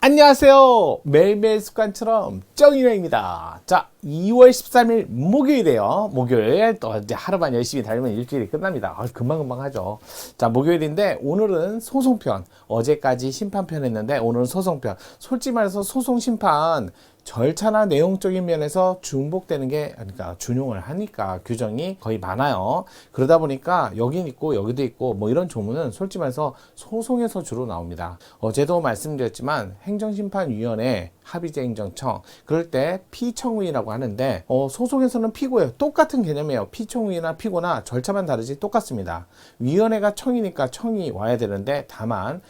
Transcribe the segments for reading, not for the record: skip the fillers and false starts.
안녕하세요. 매일매일 습관처럼 정인영입니다. 자, 2월 13일 목요일이에요. 목요일 또 이제 하루만 열심히 달리면 일주일이 끝납니다. 금방금방 하죠. 자, 목요일인데 오늘은 소송편. 어제까지 심판편 했는데 오늘은 소송편. 솔직히 말해서 소송 심판 절차나 내용적인 면에서 중복되는 게, 그러니까 준용을 하니까 규정이 거의 많아요. 그러다 보니까 여긴 있고 여기도 있고 뭐 이런 조문은 솔직히 말해서 소송에서 주로 나옵니다. 어제도 말씀드렸지만 행정심판위원회 합의제 행정청, 그럴 때 피청구인이라고 하는데 소송에서는 피고예요. 똑같은 개념이에요. 피청구인이나 피고나 절차만 다르지 똑같습니다. 위원회가 청이니까 청이 와야 되는데 다만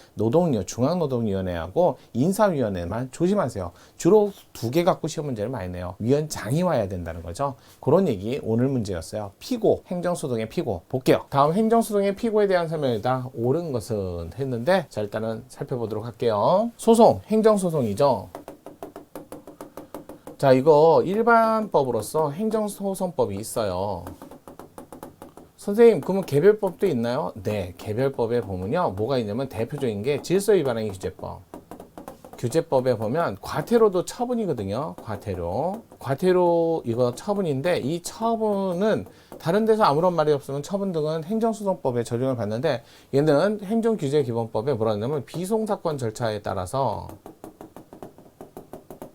중앙노동위원회하고 인사위원회만 조심하세요. 주로 두 개 갖고 시험 문제를 많이 내요. 위원장이 와야 된다는 거죠. 그런 얘기 오늘 문제였어요. 피고, 행정소송의 피고 볼게요. 다음 행정소송의 피고에 대한 설명이다. 옳은 것은 했는데 자, 일단은 살펴보도록 할게요. 소송, 행정소송이죠. 자, 이거 일반법으로서 행정소송법이 있어요. 선생님, 그러면 개별법도 있나요? 네, 개별법에 보면요, 뭐가 있냐면 대표적인 게 질서위반행위 규제법. 규제법에 보면 과태료도 처분이거든요. 과태료 이거 처분인데, 이 처분은 다른 데서 아무런 말이 없으면 처분 등은 행정소송법에 적용을 받는데, 얘는 행정규제기본법에 뭐라 하냐면 비송사건 절차에 따라서,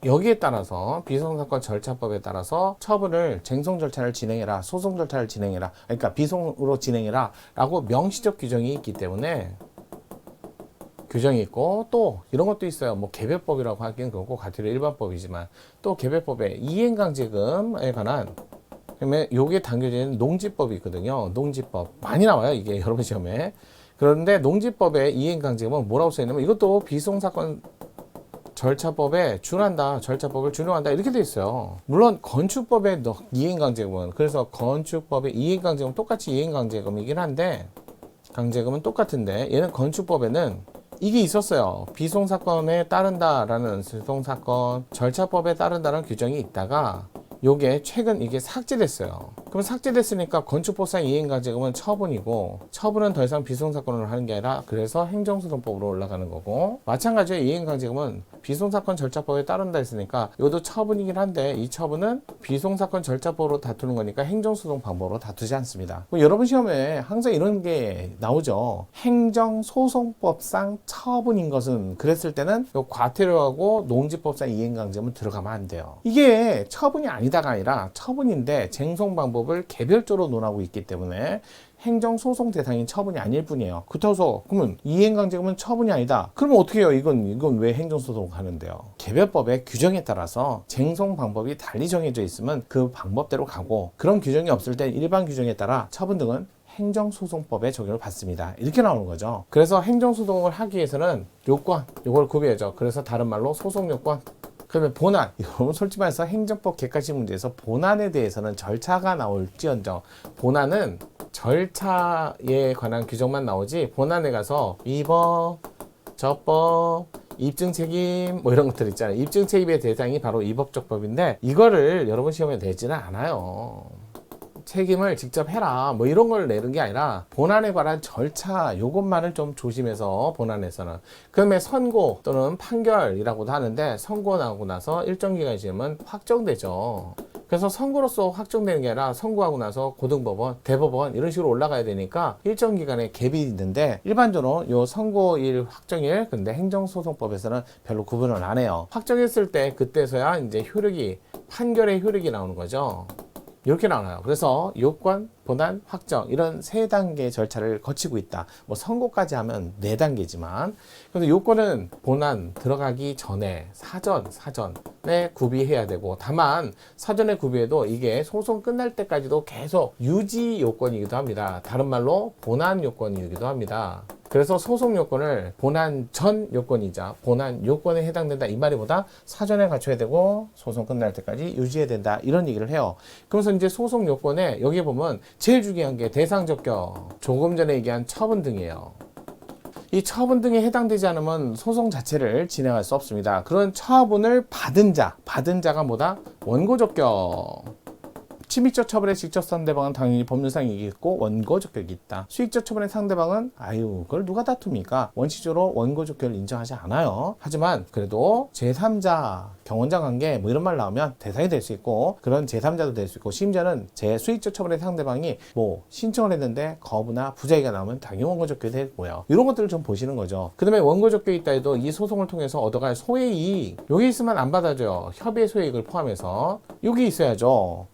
여기에 따라서 비송사건 절차법에 따라서 처분을 쟁송 절차를 진행해라, 소송 절차를 진행해라, 그러니까 비송으로 진행해라 라고 명시적 규정이 있기 때문에 규정이 있고, 또 이런 것도 있어요. 뭐 개별법이라고 하기는 그렇고 과태료 일반법이지만 또 개별법에 이행강제금에 관한, 그러면 요게 담겨지는 농지법이 있거든요. 농지법 많이 나와요, 이게 여러분 시험에. 그런데 농지법의 이행강제금은 뭐라고 써있냐면 이것도 비송사건 절차법에 준한다, 절차법을 준용한다 이렇게 돼 있어요. 물론 건축법의 이행강제금은, 그래서 건축법의 이행강제금은 똑같이 이행강제금이긴 한데, 강제금은 똑같은데 얘는 건축법에는 이게 있었어요. 비송사건에 따른다라는, 비송사건 절차법에 따른다는 규정이 있다가 요게 최근 이게 삭제됐어요. 그럼 삭제됐으니까 건축법상 이행강제금은 처분이고, 처분은 더 이상 비송사건으로 하는 게 아니라 그래서 행정소송법으로 올라가는 거고, 마찬가지로 이행강제금은 비송사건 절차법에 따른다 했으니까 이것도 처분이긴 한데 이 처분은 비송사건 절차법으로 다투는 거니까 행정소송 방법으로 다투지 않습니다. 여러분 시험에 항상 이런 게 나오죠. 행정소송법상 처분인 것은, 그랬을 때는 요 과태료하고 농지법상 이행강제금은 들어가면 안 돼요. 이게 처분이 아니다가 아니라 처분인데 쟁송 방법을 개별적으로 논하고 있기 때문에 행정소송 대상인 처분이 아닐 뿐이에요. 그렇다고 그러면 이행강제금은 처분이 아니다. 그러면 어떻게 해요? 이건 왜 행정소송 하는데요? 개별법의 규정에 따라서 쟁송 방법이 달리 정해져 있으면 그 방법대로 가고, 그런 규정이 없을 때 일반 규정에 따라 처분 등은 행정소송법에 적용을 받습니다. 이렇게 나오는 거죠. 그래서 행정소송을 하기 위해서는 요건, 요걸 구비해줘. 그래서 다른 말로 소송요건. 그러면 본안, 여러분 솔직히 말해서 행정법 객관식 문제에서 본안에 대해서는 절차가 나올지언정, 본안은 절차에 관한 규정만 나오지, 본안에 가서 위법, 적법, 입증책임 뭐 이런 것들 있잖아요. 입증책임의 대상이 바로 위법적법인데 이거를 여러분 시험에 내지는 않아요. 책임을 직접 해라 뭐 이런 걸 내는 게 아니라 본안에 관한 절차, 요것만을 좀 조심해서, 본안에서는. 그다음에 선고 또는 판결이라고도 하는데, 선고 나오고 나서 일정 기간이 지나면 확정되죠. 그래서 선고로서 확정되는 게 아니라 선고하고 나서 고등법원, 대법원 이런 식으로 올라가야 되니까 일정 기간에 갭이 있는데, 일반적으로 요 선고일, 확정일, 근데 행정소송법에서는 별로 구분을 안 해요. 확정했을 때 그때서야 이제 효력이, 판결의 효력이 나오는 거죠. 이렇게 나와요. 그래서 요건, 본안, 확정 이런 세 단계 절차를 거치고 있다. 뭐 선고까지 하면 4단계지만, 그래서 요건은 본안 들어가기 전에 사전에 구비해야 되고, 다만 사전에 구비해도 이게 소송 끝날 때까지도 계속 유지 요건이기도 합니다. 다른 말로 본안 요건이기도 합니다. 그래서 소송 요건을 본안 전 요건이자 본안 요건에 해당된다 이 말이보다 사전에 갖춰야 되고 소송 끝날 때까지 유지해야 된다 이런 얘기를 해요. 그래서 이제 소송 요건에 여기 보면 제일 중요한 게 대상 적격, 조금 전에 얘기한 처분 등이에요. 이 처분 등에 해당되지 않으면 소송 자체를 진행할 수 없습니다. 그런 처분을 받은 자가 뭐다? 원고 적격. 침입적 처분의 직접 상대방은 당연히 법률상 이익있고 원고 적격이 있다. 수익적 처분의 상대방은 그걸 누가 다툽니까? 원칙적으로 원고 적격을 인정하지 않아요. 하지만 그래도 제3자 경원자 관계 뭐 이런 말 나오면 대상이 될 수 있고, 그런 제3자도 될 수 있고, 심지어는 제 수익적 처분의 상대방이 뭐 신청을 했는데 거부나 부작위가 나오면 당연히 원고 적격이 되고요. 이런 것들을 좀 보시는 거죠. 그 다음에 원고 적격이 있다 해도 이 소송을 통해서 얻어갈 소외이익, 여기 있으면 안 받아줘요. 협의의 소외이익을 포함해서 여기 있어야죠.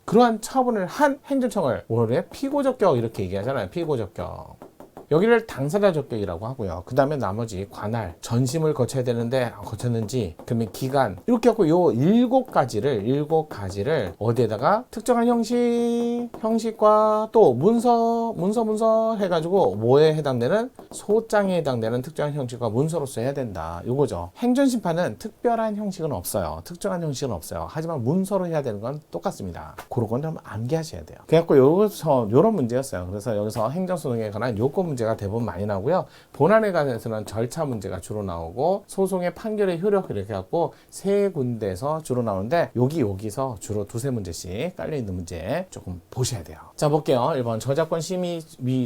그러한 처분을 한 행정청을 원래 피고적격 이렇게 얘기하잖아요. 피고적격. 여기를 당사자 적격이라고 하고요. 그 다음에 나머지 관할, 전심을 거쳐야 되는데 거쳤는지, 그러면 기간, 이렇게 하고 요 7가지를 어디에다가 특정한 형식과 또 문서 해가지고 뭐에 해당되는, 소장에 해당되는 특정한 형식과 문서로서 해야 된다. 요거죠. 행정심판은 특별한 형식은 없어요. 특정한 형식은 없어요. 하지만 문서로 해야 되는 건 똑같습니다. 그런 건 좀 암기하셔야 돼요. 그래갖고 여기서 요런 문제였어요. 그래서 여기서 행정소송에 관한 요건 문제가 대부분 많이 나오고요. 본안에 관해서는 절차 문제가 주로 나오고, 소송의 판결의 효력 이렇게 갖고 세 군데에서 주로 나오는데, 여기서 주로 두세 문제씩 깔려있는 문제 조금 보셔야 돼요. 자, 볼게요. 1번 저작권 심의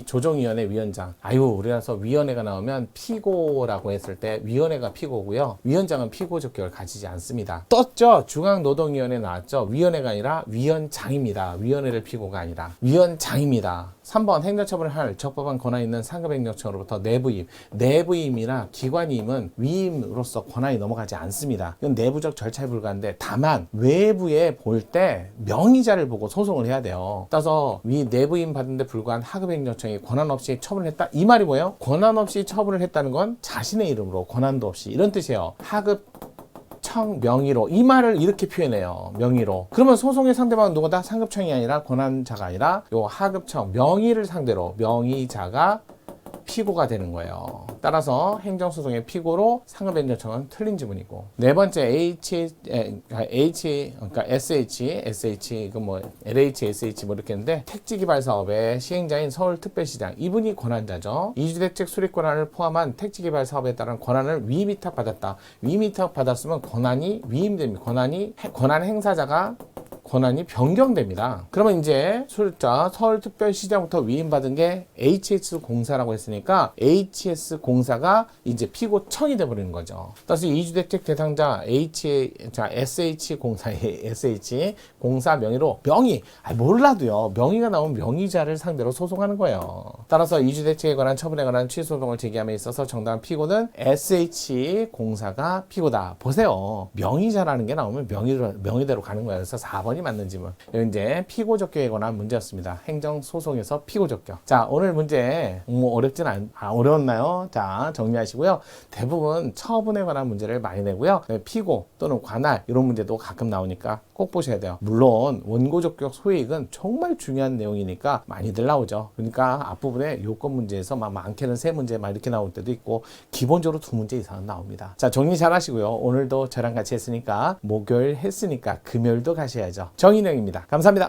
조정위원회 위원장. 우리나라에서 위원회가 나오면 피고라고 했을 때 위원회가 피고고요. 위원장은 피고 적격을 가지지 않습니다. 떴죠? 중앙노동위원회 나왔죠? 위원회가 아니라 위원장입니다. 위원회를 피고가 아니라 위원장입니다. 3번 행정처분을 할 적법한 권한 있는 상급행정청으로부터 내부임. 내부임이나 기관임은 위임으로서 권한이 넘어가지 않습니다. 이건 내부적 절차에 불과한데, 다만 외부에 볼 때 명의자를 보고 소송을 해야 돼요. 따라서 내부임 받은 데 불과한 하급행정청이 권한 없이 처분을 했다. 이 말이 뭐예요? 권한 없이 처분을 했다는 건 자신의 이름으로 권한도 없이, 이런 뜻이에요. 하급청 명의로, 이 말을 이렇게 표현해요. 명의로. 그러면 소송의 상대방은 누구다? 상급청이 아니라 권한자가 아니라 요 하급청 명의를 상대로 명의자가 피고가 되는 거예요. 따라서 행정소송의 피고로 상급행정청은 틀린 지문이고, 네 번째 그러니까 SH 이건 뭐 LH, SH 뭐 이렇게 했는데, 택지개발 사업의 시행자인 서울특별시장, 이분이 권한자죠. 이주택 수립 권한을 포함한 택지개발 사업에 따른 권한을 위임위탁받았다. 위임위탁받았으면 권한이 위임됩니다. 권한 행사자가 권한이 변경됩니다. 그러면 이제 서울특별시장부터 위임받은 게 HS공사라고 했으니까 HS공사가 이제 피고청이 돼버리는 거죠. 따라서 이주택 대상자 SH공사 명의로 몰라도요. 명의가 나오면 명의자를 상대로 소송하는 거예요. 따라서 이주택에 관한 처분에 관한 취소소송을 제기함에 있어서 정당한 피고는 SH공사가 피고다. 보세요. 명의자라는 게 나오면 명의대로 가는 거예요. 그래서 4번이 맞는 지문. 여기 이제 피고적격에 관한 문제였습니다. 행정소송에서 피고적격. 자, 오늘 문제 어렵나요? 자, 정리하시고요. 대부분 처분에 관한 문제를 많이 내고요. 피고 또는 관할 이런 문제도 가끔 나오니까 꼭 보셔야 돼요. 물론 원고적격 소이익은 정말 중요한 내용이니까 많이들 나오죠. 그러니까 앞부분에 요건 문제에서 많게는 3문제 이렇게 나올 때도 있고, 기본적으로 2문제 이상은 나옵니다. 자, 정리 잘 하시고요. 오늘도 저랑 같이 했으니까, 목요일 했으니까 금요일도 가셔야죠. 정인영입니다. 감사합니다.